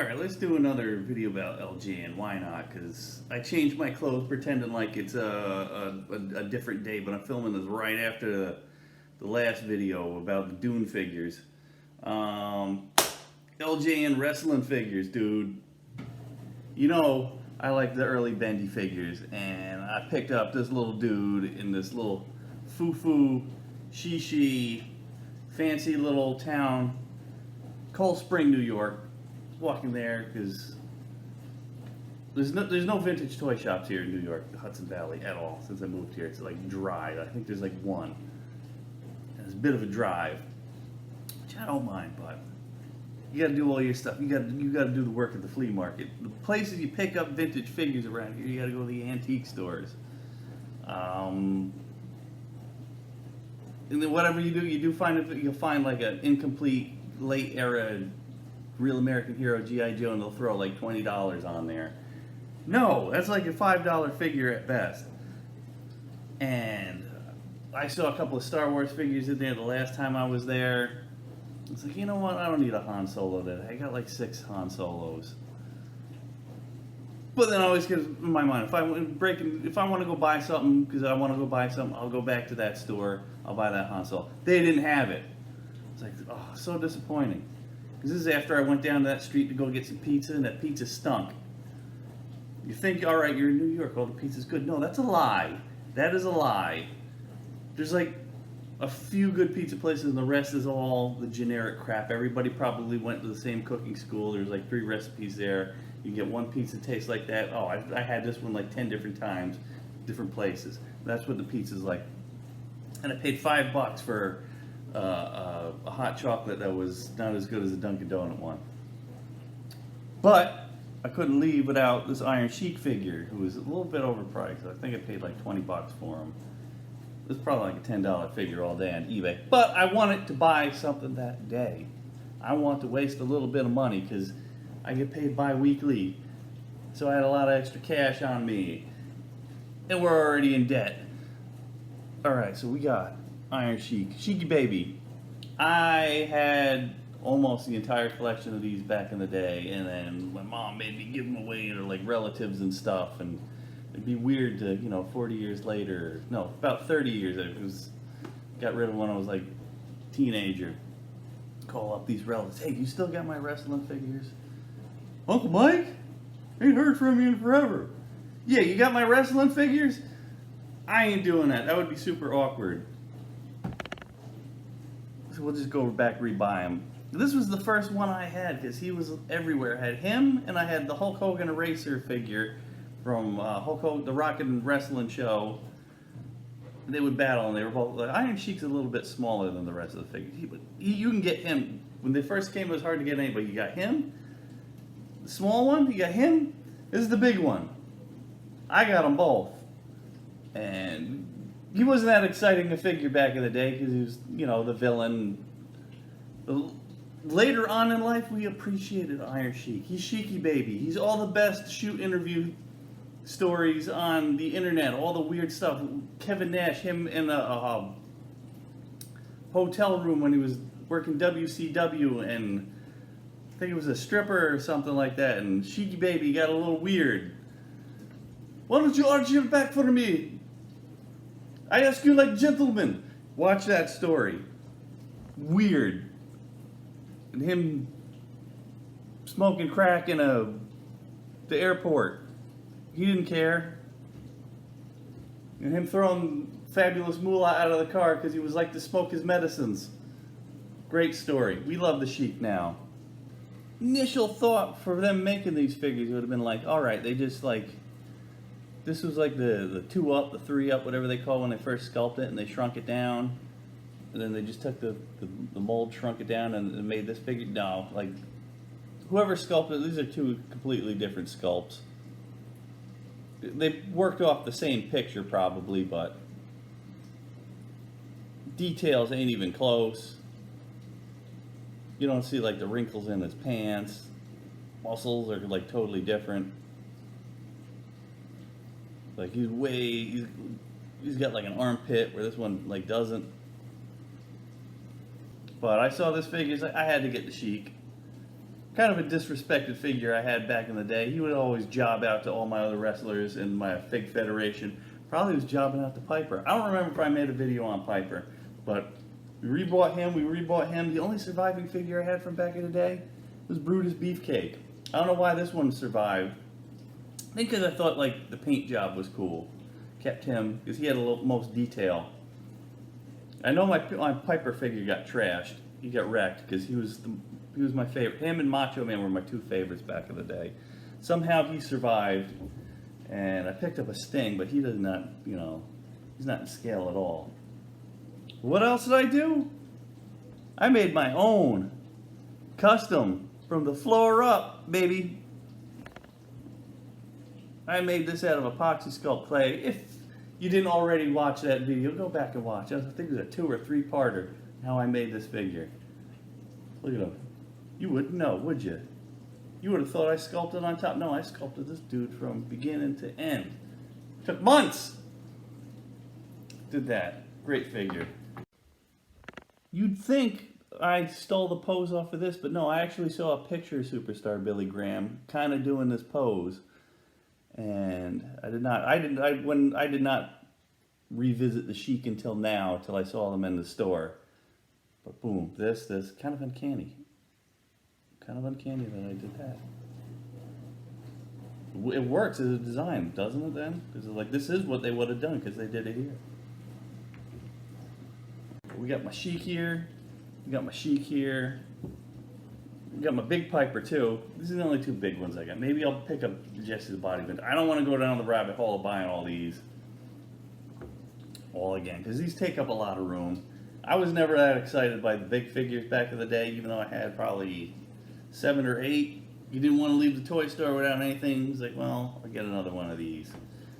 Alright, let's do another video about LJN. Why not? Because I changed my clothes pretending like it's a different day, but I'm filming this right after the last video about the Dune figures. LJN wrestling figures, dude. You know, I like the early bendy figures, and I picked up this little dude in this little foo-foo, she fancy little town, Cold Spring, New York. Walking there because there's no vintage toy shops here in New York, the Hudson Valley, at all since I moved here. It's like dry. I think there's like one. And it's a bit of a drive, which I don't mind, but you got to do all your stuff. You got to do the work at the flea market. The places you pick up vintage figures around here, you got to go to the antique stores. And then whatever you do, you'll find like an incomplete late era Real American Hero G.I. Joe, and they'll throw like $20 on there. No, that's like a $5 figure at best. And I saw a couple of Star Wars figures in there the last time I was there. It's like, you know what? I don't need a Han Solo today. I got like 6 Han Solos. But then I always get in my mind, if I want to go buy something, because I want to go buy something, I'll go back to that store. I'll buy that Han Solo. They didn't have it. It's like, oh, so disappointing. Because this is after I went down to that street to go get some pizza, and that pizza stunk. You think, all right, you're in New York, all the pizza's good. No, that's a lie. That is a lie. There's like a few good pizza places, and the rest is all the generic crap. Everybody probably went to the same cooking school. There's like 3 recipes there. You can get one pizza taste like that. Oh, I had this one like 10 different times, different places. That's what the pizza's like. And I paid $5 for a hot chocolate that was not as good as a Dunkin' Donut one. But I couldn't leave without this Iron Sheik figure, who was a little bit overpriced. I think I paid like $20 for him. It was probably like a $10 figure all day on eBay. But I wanted to buy something that day. I want to waste a little bit of money because I get paid bi-weekly. So I had a lot of extra cash on me. And we're already in debt. Alright, so we got Iron Sheik. Sheiky baby. I had almost the entire collection of these back in the day, and then my mom made me give them away to like relatives and stuff, and it'd be weird to, 40 years later, no, about 30 years, got rid of when I was like a teenager, call up these relatives, hey, you still got my wrestling figures? Uncle Mike? Ain't heard from you in forever. Yeah, you got my wrestling figures? I ain't doing that. That would be super awkward. So we'll just go back rebuy him. This was the first one I had because he was everywhere. I had him, and I had the Hulk Hogan Eraser figure from Hulk Hogan, the Rock and Wrestling Show. They would battle, and they were both like, Iron Sheik's a little bit smaller than the rest of the figures. You can get him. When they first came, it was hard to get anybody. You got him, the small one. You got him. This is the big one. I got them both, and he wasn't that exciting to figure back in the day because he was, the villain. Later on in life, we appreciated Iron Sheik. He's Sheiky baby. He's all the best shoot interview stories on the internet. All the weird stuff. Kevin Nash, him in a hotel room when he was working WCW, and I think it was a stripper or something like that. And Sheiky baby got a little weird. Why don't you arch your back for me? I ask you like gentlemen. Watch that story. Weird. And him smoking crack in the airport. He didn't care. And him throwing Fabulous Moolah out of the car because he was like to smoke his medicines. Great story. We love the Sheik now. Initial thought for them making these figures would have been like, alright, they just like, this was like the 2 up, the 3 up, whatever they call when they first sculpted it, and they shrunk it down. And then they just took the mold, shrunk it down, and made this figure. No, like, whoever sculpted, these are 2 completely different sculpts. They worked off the same picture probably, but details ain't even close. You don't see like the wrinkles in his pants. Muscles are like totally different. Like he's got like an armpit where this one like doesn't. But I saw this figure, I had to get the Sheik. kind of a disrespected figure I had back in the day. He would always job out to all my other wrestlers in my Fig Federation. Probably was jobbing out to Piper. I don't remember if I made a video on Piper, but we rebought him. The only surviving figure I had from back in the day was Brutus Beefcake. I don't know why this one survived. I think because I thought like the paint job was cool. Kept him because he had the most detail. I know my Piper figure got trashed. He got wrecked because he was my favorite. Him and Macho Man were my two favorites back in the day. Somehow he survived, and I picked up a Sting, but he does not, you know, he's not in scale at all. What else did I do? I made my own custom from the floor up, baby. I made this out of epoxy sculpt clay. If you didn't already watch that video, go back and watch. I think it was a 2 or 3-parter how I made this figure. Look at him. You wouldn't know, would you? You would have thought I sculpted on top. No, I sculpted this dude from beginning to end. Took months. Did that. Great figure. You'd think I stole the pose off of this, but no, I actually saw a picture of Superstar Billy Graham kind of doing this pose. And I did not revisit the Sheik until now, till I saw them in the store. But boom, this kind of uncanny. Kind of uncanny that I did that. It works as a design, doesn't it then? Because like this is what they would have done because they did it here. We got my Sheik here. We got my Sheik here. We got my big Piper too. These are the only 2 big ones I got. Maybe I'll pick up Jesse the Body Vendor. I don't want to go down the rabbit hole of buying all these all again because these take up a lot of room. I was never that excited by the big figures back in the day, even though I had probably 7 or 8. You didn't want to leave the toy store without anything. It's like, well, I'll get another one of these.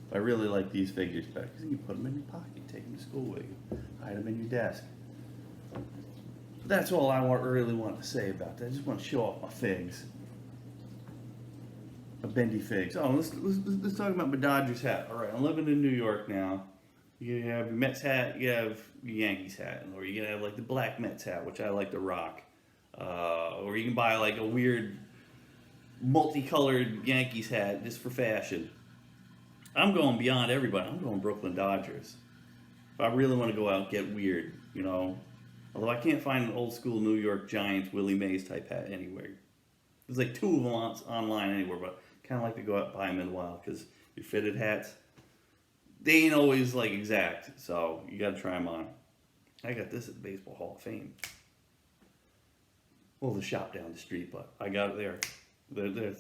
But I really like these figures better because you can put them in your pocket, take them to school with you, hide them in your desk. That's all I really want to say about that. I just want to show off my figs. My bendy figs. Oh, let's talk about my Dodgers hat. All right, I'm living in New York now. You have your Mets hat, you have your Yankees hat, or you can have like the black Mets hat, which I like to rock. Or you can buy like a weird multicolored Yankees hat just for fashion. I'm going beyond everybody. I'm going Brooklyn Dodgers. If I really want to go out and get weird, you know. Although I can't find an old school New York Giants Willie Mays type hat anywhere. There's like 2 of them online anywhere, but kind of like to go out and buy them in a while because your fitted hats, they ain't always like exact, so you got to try them on. I got this at the Baseball Hall of Fame. Well, the shop down the street, but I got it there.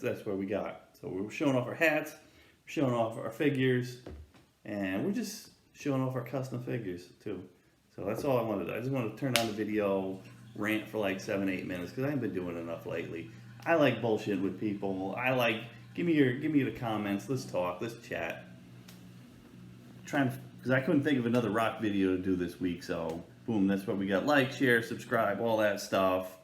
That's where we got. So we're showing off our hats, we're showing off our figures, and we're just showing off our custom figures too. So that's all I wanted to do. I just wanted to turn on the video, rant for like 7-8 minutes because I haven't been doing enough lately. I like bullshit with people. I like give me the comments. Let's talk. Let's chat. Because I couldn't think of another rock video to do this week. So boom, that's what we got. Like, share, subscribe, all that stuff.